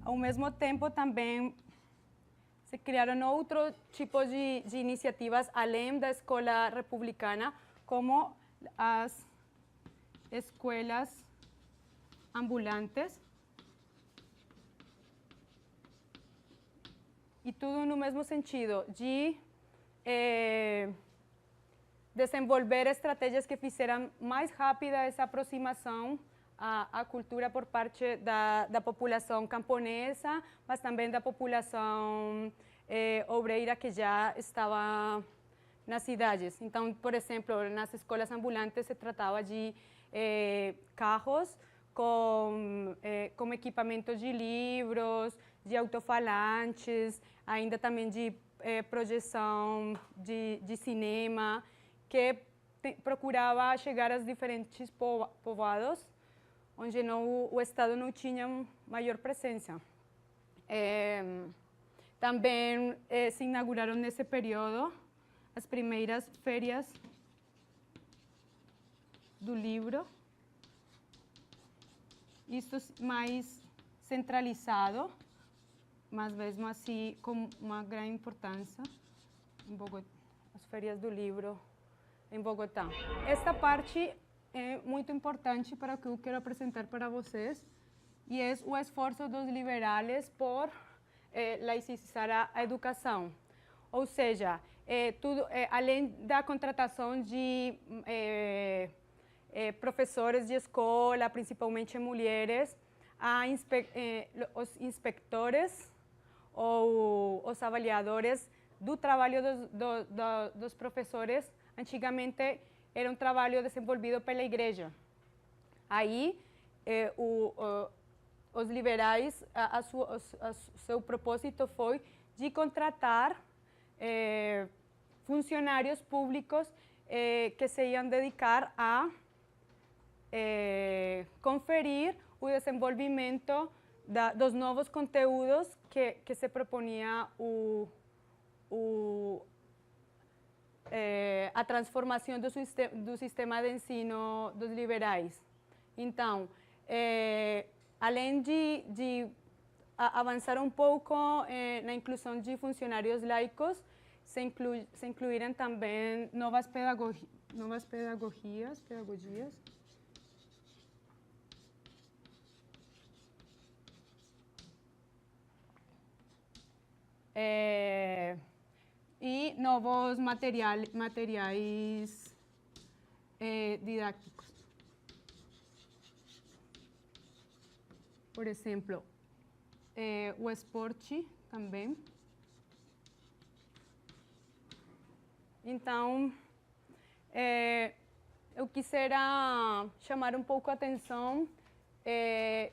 Ao mesmo tempo, também se criaram outros tipos de iniciativas além da escola republicana, como as escolas ambulantes. E tudo no mesmo sentido, de desenvolver estratégias que fizeram mais rápida essa aproximação à cultura por parte da população camponesa, mas também da população obreira que já estava nas cidades. Então, por exemplo, nas escolas ambulantes se tratava de carros com equipamentos de livros, de alto-falantes, ainda também de projeção de cinema, que procurava chegar aos diferentes povoados, onde o Estado não tinha maior presença. Também se inauguraram nesse período as primeiras feiras do livro, isso mais centralizado, mas mesmo assim com uma grande importância em Bogotá, as feiras do livro em Bogotá. Esta parte é muito importante para o que eu quero apresentar para vocês, e é o esforço dos liberais por laicizar a educação. Ou seja, além da contratação de professores de escola, principalmente mulheres, os inspectores ou os avaliadores do trabalho dos professores, antigamente era um trabalho desenvolvido pela igreja. Aí, os liberais, seu propósito foi de contratar funcionários públicos que se iam dedicar a conferir o desenvolvimento dos novos conteúdos que se proponia a transformação do sistema de ensino dos liberais. Então, além de avançar um pouco na inclusão de funcionários laicos, se incluíram também novas pedagogias. E novos materiais didáticos. Por exemplo, o esporte também. Então, eu quisera chamar um pouco a atenção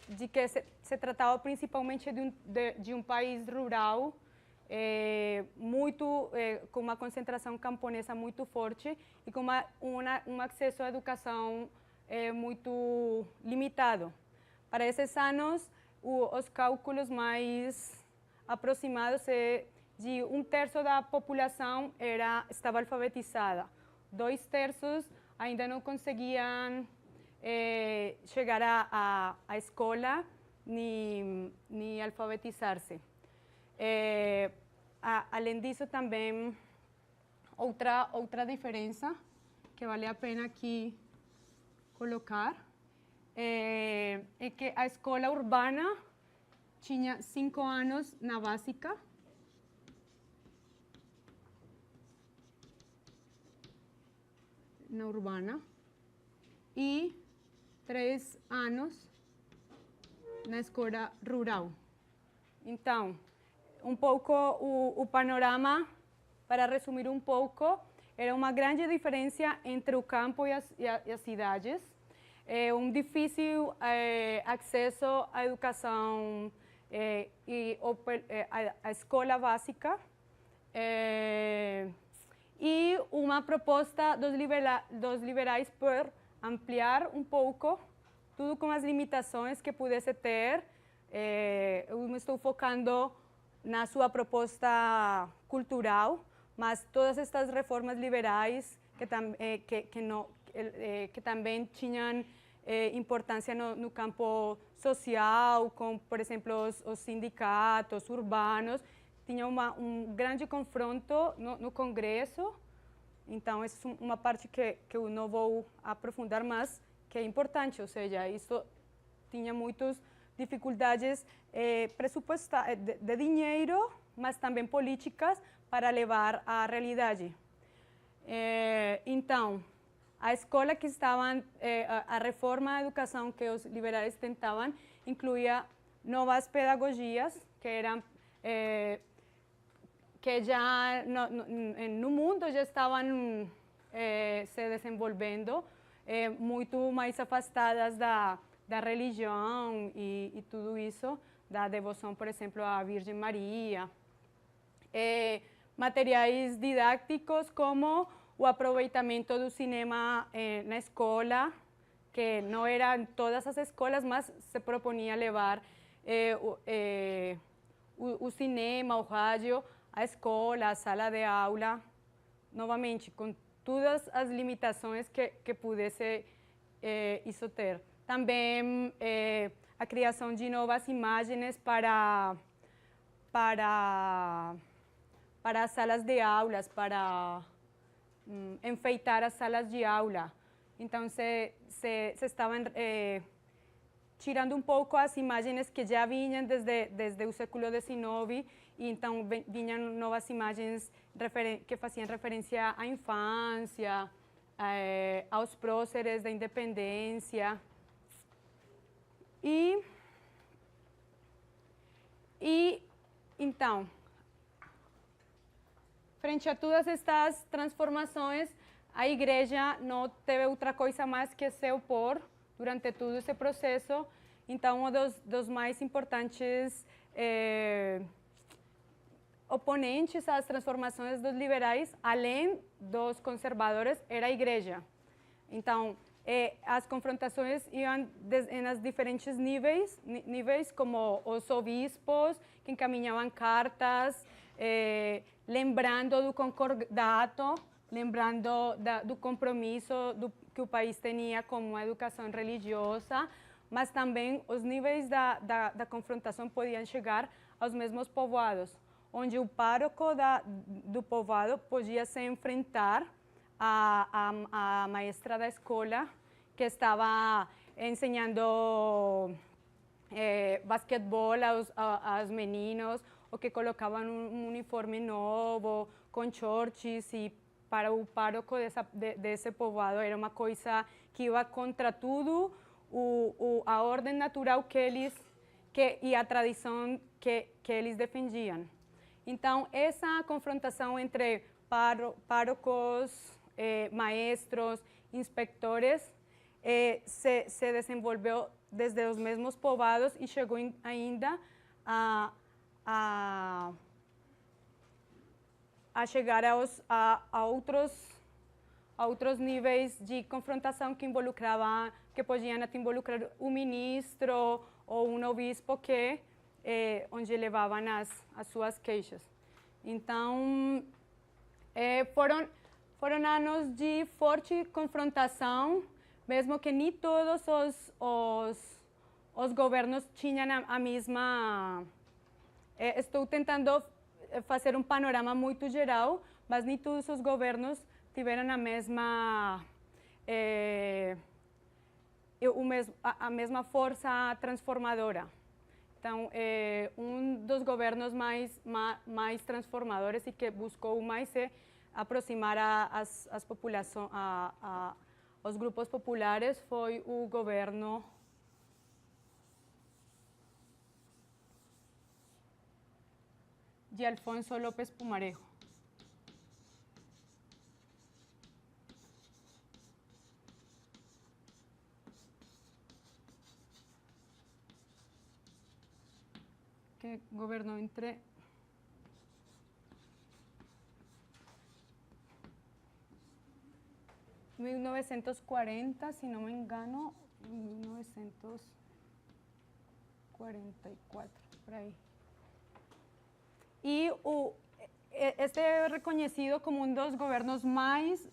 de que se tratava principalmente de um país rural, com uma concentração camponesa muito forte e com um acesso à educação muito limitado. Para esses anos, os cálculos mais aproximados de 1/3 da população estava alfabetizada, 2/3 ainda não conseguiam chegar à escola nem alfabetizar-se. Além disso, também outra diferença que vale a pena aqui colocar é que a escola urbana tinha 5 anos na básica, na urbana, e 3 anos na escola rural. Então, um pouco o panorama, para resumir um pouco, era uma grande diferença entre o campo e as cidades, difícil acesso à educação e à escola básica, e uma proposta dos liberais por ampliar um pouco, tudo com as limitações que pudesse ter. Eu me estou focando na sua proposta cultural, mas todas estas reformas liberais que também tinham importância no campo social, com, por exemplo, os sindicatos urbanos. Tinha grande confronto no Congresso. Então, essa é uma parte que eu não vou aprofundar mais, que é importante, ou seja, isso tinha muitas dificuldades pressupostárias de dinheiro, mas também políticas para levar à realidade. Então, a escola que estavam, a reforma da educação que os liberais tentavam, incluía novas pedagogias que eram que já no mundo já estavam se desenvolvendo, muito mais afastadas da religião e tudo isso, da devoção, por exemplo, à Virgem Maria. Materiais didáticos como o aproveitamento do cinema na escola, que não era em todas as escolas, mas se proponia levar o cinema, o rádio, a escola, a sala de aula, novamente, com todas as limitações que pudesse isso ter. Também a criação de novas imagens para as salas de aulas, para enfeitar as salas de aula. Então, se estavam tirando um pouco as imagens que já vinham desde o século XIX, e então vinham novas imagens que faziam referência à infância, aos próceres da independência. E então, frente a todas estas transformações, a igreja não teve outra coisa mais que se opor durante todo esse processo. Então, um dos mais importantes oponentes às transformações dos liberais, além dos conservadores, era a igreja. Então, as confrontações iam em diferentes níveis, como os obispos que encaminhavam cartas, lembrando do concordato, lembrando do compromisso que o país tinha com a educação religiosa, mas também os níveis da confrontação podiam chegar aos mesmos povoados, onde o pároco do povoado podia se enfrentar à maestra da escola, que estava ensinando basquetebol aos meninos, ou que colocavam um uniforme novo, com shorts, e para o pároco desse povoado era uma coisa que ia contra tudo a ordem natural e a tradição que eles defendiam. Então, essa confrontação entre párocos, maestros, inspectores, se desenvolveu desde os mesmos povoados e chegou ainda a chegar a outros níveis de confrontação que podiam até involucrar o ministro ou um obispo onde levavam as suas queixas. Então, foram anos de forte confrontação, mesmo que nem todos os governos tinham a mesma... estou tentando fazer um panorama muito geral, mas nem todos os governos tiveram a mesma força transformadora. Então, um dos governos mais transformadores e que buscou mais se aproximar aos grupos populares foi o governo de Alfonso López Pumarejo. Que gobernó entre 1940, si no me engano, 1944, por ahí. Y este es reconocido como uno de los gobiernos más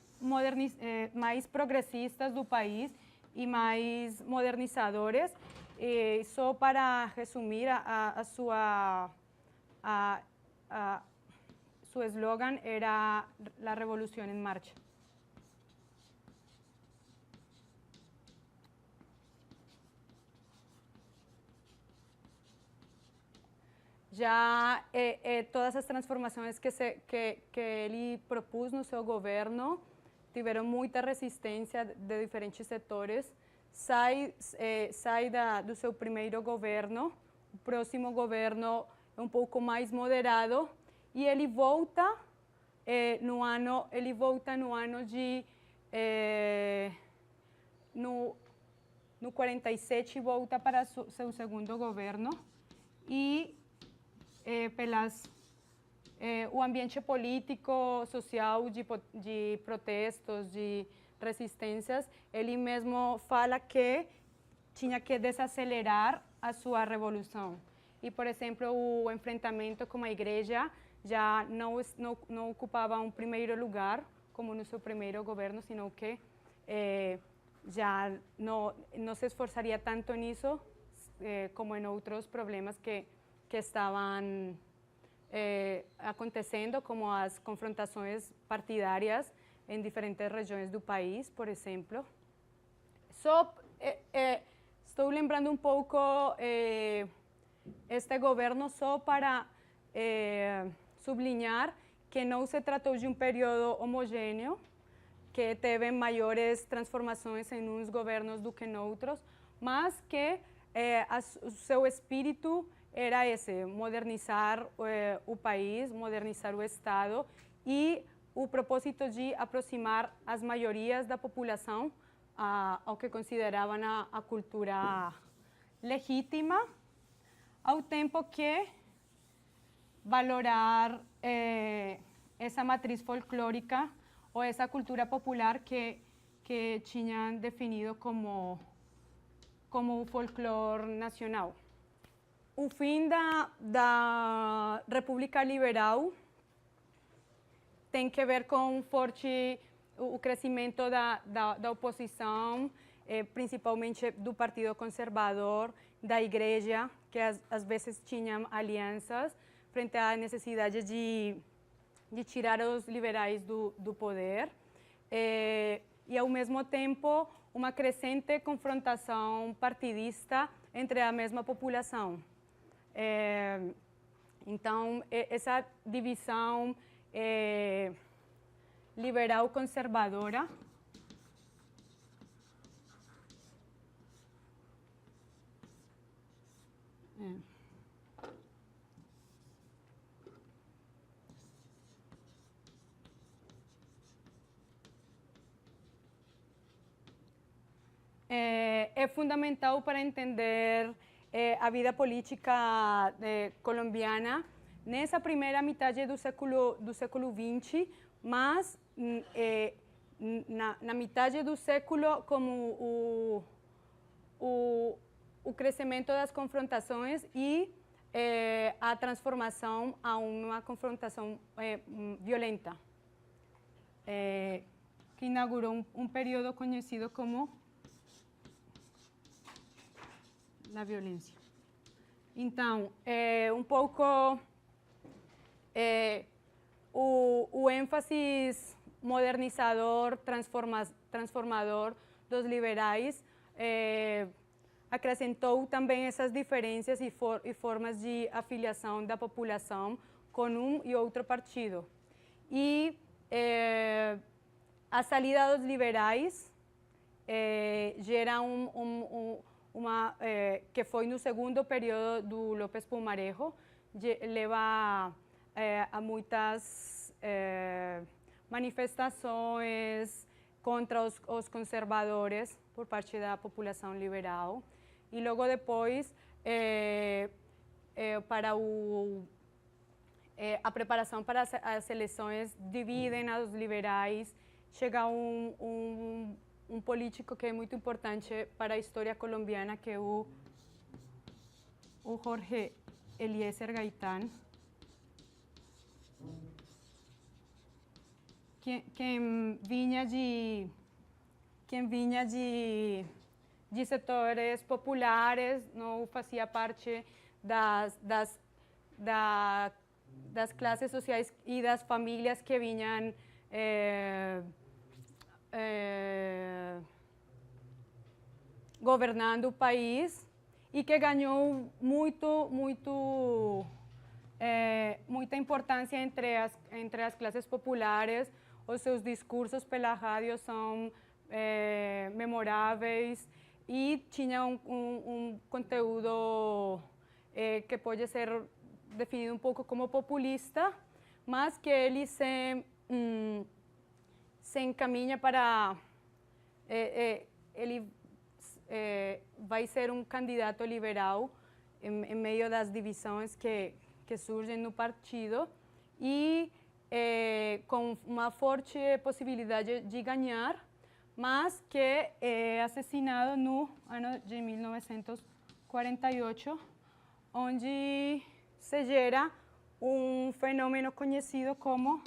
progresistas del país e mais modernizadores. Só para resumir, su eslogan era la revolución en marcha. Já todas as transformações que ele propôs no seu governo tiveram muita resistência de diferentes setores. Sai do seu primeiro governo, o próximo governo é um pouco mais moderado, e ele volta no ano de no 47, volta para seu segundo governo, e o ambiente político, social, de protestos, de resistências, ele mesmo fala que tinha que desacelerar a sua revolução. E, por exemplo, o enfrentamento com a igreja já não ocupava um primeiro lugar, como no seu primeiro governo, sino que já não se esforçaria tanto nisso como em outros problemas que estavam acontecendo, como as confrontações partidárias em diferentes regiões do país, por exemplo. Estou lembrando um pouco este governo só para sublinhar que não se tratou de um período homogêneo, que teve maiores transformações em uns governos do que em outros, mas que o seu espírito era esse: modernizar o país, modernizar o Estado, e o propósito de aproximar as maiorias da população ao que consideravam a cultura legítima, ao tempo que valorar essa matriz folclórica ou essa cultura popular que tinham definido como o folclore nacional. O fim da República Liberal tem que ver com o crescimento da oposição, principalmente do Partido Conservador, da Igreja, que às vezes tinham alianças frente à necessidade de tirar os liberais do poder, e ao mesmo tempo uma crescente confrontação partidista entre a mesma população. Então, essa divisão liberal-conservadora é fundamental para entender a vida política colombiana nessa primeira metade do século XX, mas na metade do século, como o crescimento das confrontações e a transformação a uma confrontação violenta, que inaugurou um período conhecido como a violência. Então, um pouco o ênfase modernizador, transformador dos liberais acrescentou também essas diferenças e formas de afiliação da população com um e outro partido. E a saída dos liberais gera que foi no segundo período do López Pumarejo, leva a muitas manifestações contra os conservadores por parte da população liberal, e logo depois a preparação para as eleições dividem os liberais. Chega um político que é muito importante para a história colombiana, que é o Jorge Eliezer Gaitán, quem vinha de de setores populares, não fazia parte das classes sociais e das famílias que vinham governando o país e que ganhou muita importância entre as classes populares. Os seus discursos pela rádio são memoráveis e tinha um conteúdo que pode ser definido um pouco como populista, mas que ele se encaminha para... ele vai ser um candidato liberal em meio das divisões que surgem no partido e com uma forte possibilidade de ganhar, mas que é assassinado no ano de 1948, onde se gera um fenômeno conhecido como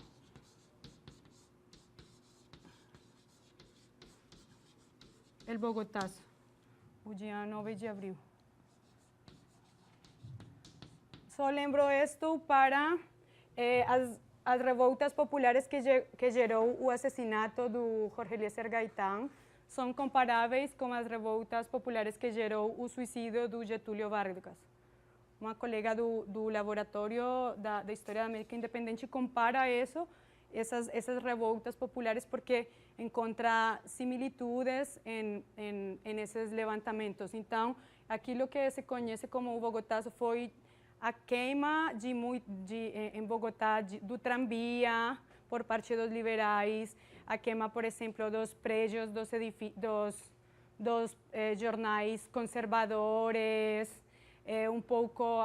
o Bogotazo, o dia 9 de abril. Só lembro isto para as revoltas populares que gerou o assassinato do Jorge Eliezer Gaitán são comparáveis com as revoltas populares que gerou o suicídio do Getúlio Vargas. Uma colega do Laboratório da História da América Independente compara essas revoltas populares porque encontra similitudes em esses levantamentos. Então, aquilo que se conhece como o Bogotazo foi a queima em Bogotá do tramvia por parte dos liberais, a queima, por exemplo, dos prédios dos jornais conservadores,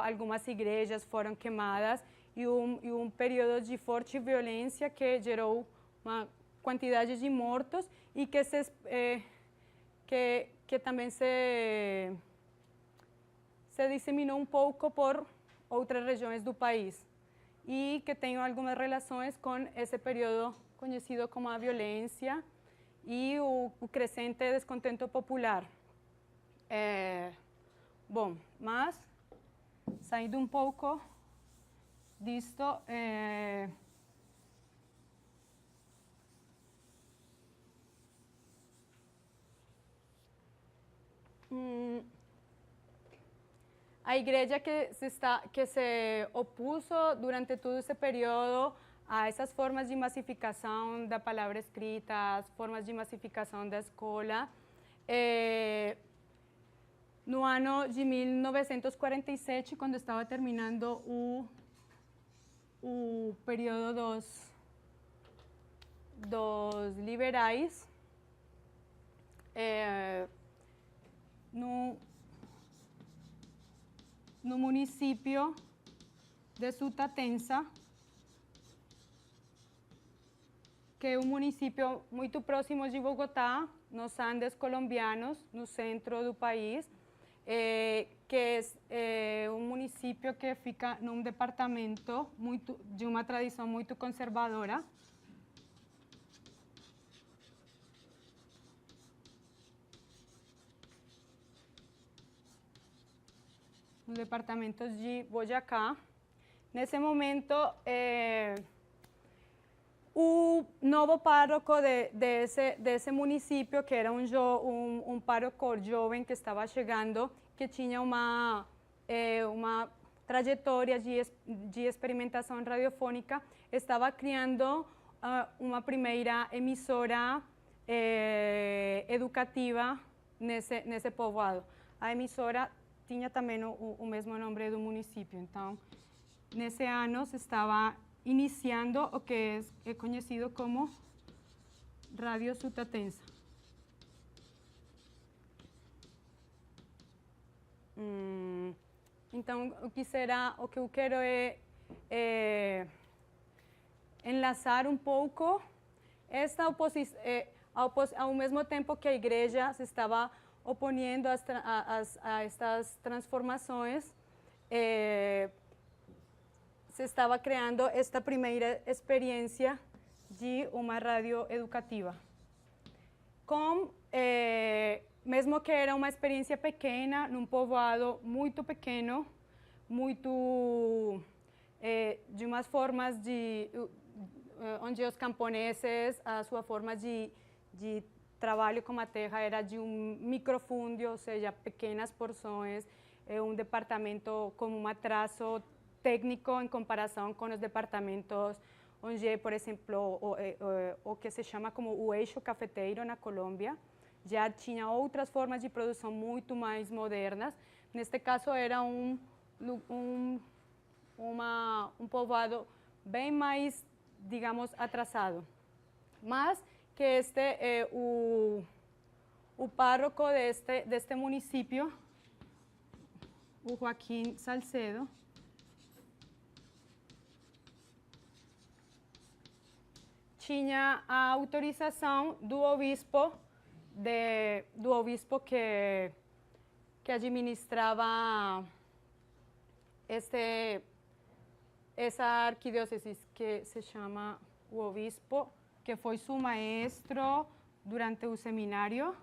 algumas igrejas foram queimadas e um período de forte violência que gerou uma quantidade de mortos e que também se disseminou um pouco por outras regiões do país e que tem algumas relações com esse período conhecido como a violência e o crescente descontento popular. Bom, mas saindo um pouco disto, a igreja que se opuso durante todo esse período a essas formas de massificação da palavra escrita, as formas de massificação da escola, no ano de 1947, quando estava terminando o período dos liberais, no município de Sutatensa, que é um município muito próximo de Bogotá, nos Andes colombianos, no centro do país, que é um município que fica num departamento de uma tradição muito conservadora. No departamento de Boyacá. Nesse momento, o novo pároco desse município, que era um pároco jovem que estava chegando, que tinha uma trajetória de experimentação radiofônica, estava criando uma primeira emissora educativa nesse povoado. A emissora tinha também o mesmo nome do município. Então, nesse ano se estava iniciando o que é conhecido como Rádio Sutatensa. Então, o que eu quero é enlaçar um pouco esta oposição, ao mesmo tempo que a igreja se estava opondo a estas transformações, se estava criando esta primeira experiência de uma rádio educativa, com mesmo que era uma experiência pequena, num povoado muito pequeno, muito de umas formas onde os camponeses, a sua forma de trabalho com a terra era de um microfúndio, ou seja, pequenas porções, um departamento com um atraso técnico em comparação com os departamentos onde, por exemplo, o que se chama como o eixo cafeteiro na Colômbia, já tinha outras formas de produção muito mais modernas. Neste caso, era um povoado bem mais, digamos, atrasado. Mas que o párroco deste município, o Joaquim Salcedo, tinha a autorização do obispo que administrava essa arquidiócesis, que se chama o obispo, que foi seu maestro durante o seminário.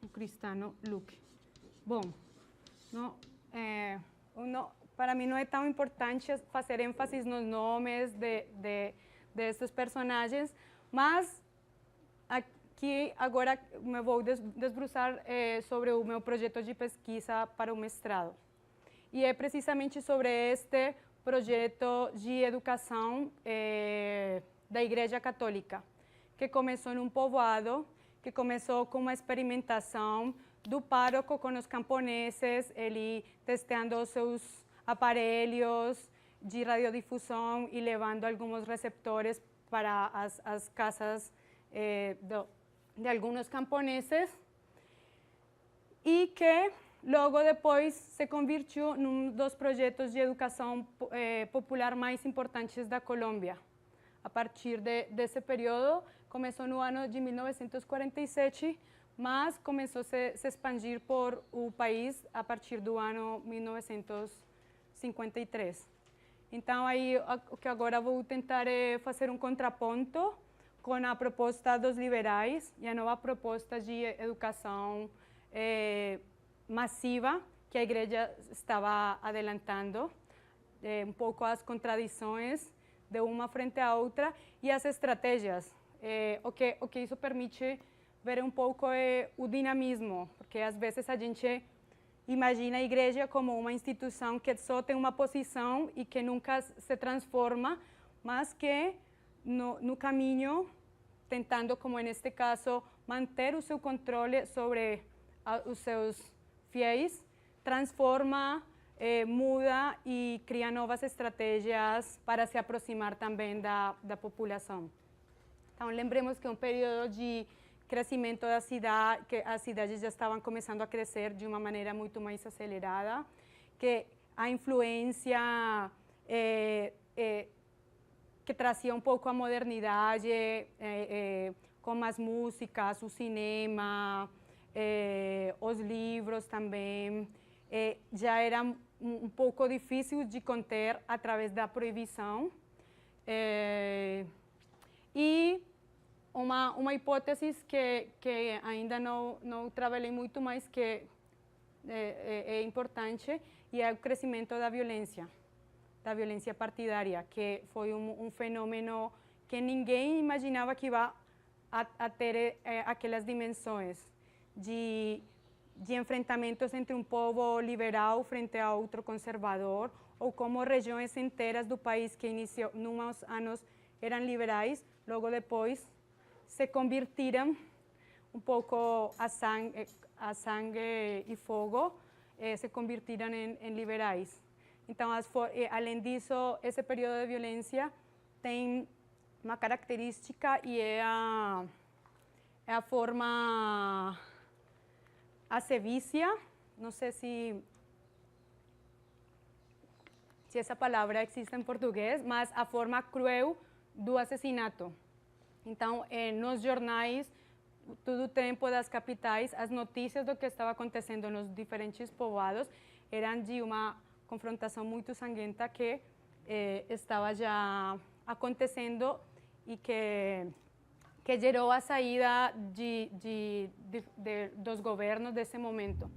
O Cristano Luque. Bom, para mim não é tão importante fazer ênfase nos nomes desses personagens, mas aqui agora me vou desbruçar sobre o meu projeto de pesquisa para o mestrado. E é precisamente sobre este projeto de educação da Igreja Católica, que começou num povoado, que começou com uma experimentação do pároco com os camponeses, ele testando os seus aparelhos de radiodifusão e levando alguns receptores para as casas de alguns camponeses, e que logo depois se convirtiu num dos projetos de educação popular mais importantes da Colômbia. A partir desse período, começou no ano de 1947, mas começou a se expandir por o país a partir do ano 1953. Então, aí, o que agora vou tentar é fazer um contraponto com a proposta dos liberais e a nova proposta de educação massiva que a igreja estava adelantando, um pouco as contradições de uma frente à outra e as estratégias. O que isso permite ver um pouco o dinamismo, porque às vezes a gente imagina a igreja como uma instituição que só tem uma posição e que nunca se transforma, mas que no caminho, tentando, como neste caso, manter o seu controle sobre os seus fiéis, transforma, muda e cria novas estratégias para se aproximar também da população. Então, lembremos que é um período de crescimento da cidade, que as cidades já estavam começando a crescer de uma maneira muito mais acelerada, que a influência que trazia um pouco a modernidade, com as músicas, o cinema, os livros também, já era um pouco difícil de conter através da proibição. E uma hipótese que ainda não trabalhei muito, mas que é importante, e é o crescimento da violência partidária, que foi um fenômeno que ninguém imaginava que ia a ter aquelas dimensões de enfrentamentos entre um povo liberal frente a outro conservador, ou como regiões inteiras do país que iniciou nos anos eram liberais, logo depois se convirtiram um pouco a sangue e fogo, se convirtiram em liberais. Então, além disso, esse período de violência tem uma característica, e é a forma assevícia, não sei se essa palavra existe em português, mas a forma cruel do assassinato. Então, nos jornais, todo o tempo das capitais, as notícias do que estava acontecendo nos diferentes povoados eram de uma confrontação muito sangrenta que estava já acontecendo, e que gerou a saída dos governos desse momento.